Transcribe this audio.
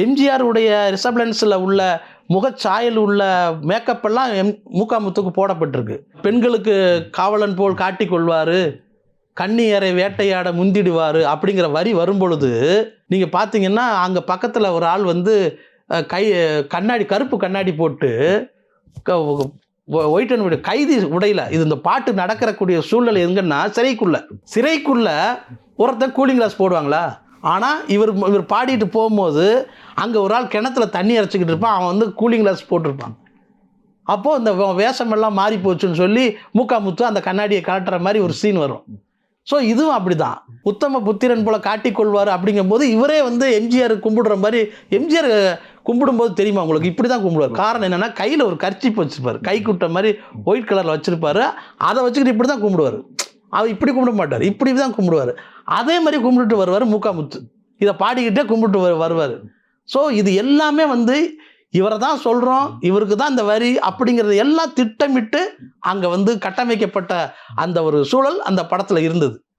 எம்ஜிஆர் உடைய ரிசப்லன்ஸில் உள்ள முகச்சாயல் உள்ள மேக்கப் எல்லாம் மூக்காமுத்துக்கு போடப்பட்டிருக்கு. பெண்களுக்கு காவலன் போல் காட்டிக்கொள்வார், கன்னியரை வேட்டையாட முந்திடுவார் அப்படிங்கிற வரி வரும்பொழுது நீங்கள் பார்த்தீங்கன்னா அங்கே பக்கத்தில் ஒரு ஆள் வந்து கண்ணாடி கருப்பு கண்ணாடி போட்டு ஒயிட் அண்ட் ஒயிட் கைதி உடையில இது இந்த பாட்டு நடக்கிறக்கூடிய சூழ்நிலை எங்கன்னா சிறைக்குள்ள ஒருத்தன் கூலிங் கிளாஸ் போடுவாங்களா? ஆனால் இவர் பாடிட்டு போகும்போது அங்கே ஒரு ஆள் கிணத்துல தண்ணி இறைச்சிக்கிட்டு இருப்பான், அவன் வந்து கூலிங் கிளாஸ் போட்டிருப்பான். அப்போது இந்த வேஷமெல்லாம் மாறி போச்சுன்னு சொல்லி மூக்காமுத்து அந்த கண்ணாடியை காட்டுற மாதிரி ஒரு சீன் வரும். ஸோ இதுவும் அப்படி தான், உத்தம புத்திரன் போல காட்டிக்கொள்வார். அப்படிங்கும்போது இவரே வந்து எம்ஜிஆர் கும்பிடுற மாதிரி, எம்ஜிஆர் கும்பிடும்போது தெரியுமா உங்களுக்கு, இப்படி தான் கும்பிடுவார். காரணம் என்னென்னா கையில் ஒரு கர்ச்சீப் வச்சுருப்பார், கை குட்ட மாதிரி ஒயிட் கலரில் வச்சுருப்பார். அதை வச்சுக்கிட்டு இப்படி தான் கும்பிடுவார். அவர் இப்படி கும்பிட மாட்டார், இப்படி தான் கும்பிடுவார். அதே மாதிரி கும்பிட்டுட்டு வருவார் மூக்காமுத்து, இதை பாடிக்கிட்டே கும்பிட்டு வருவார். ஸோ இது எல்லாமே வந்து இவரை தான் சொல்கிறோம், இவருக்கு தான் இந்த வரி அப்படிங்கிறது எல்லாம் திட்டமிட்டு அங்கே வந்து கட்டமைக்கப்பட்ட அந்த ஒரு சூழல் அந்த படத்தில் இருந்தது.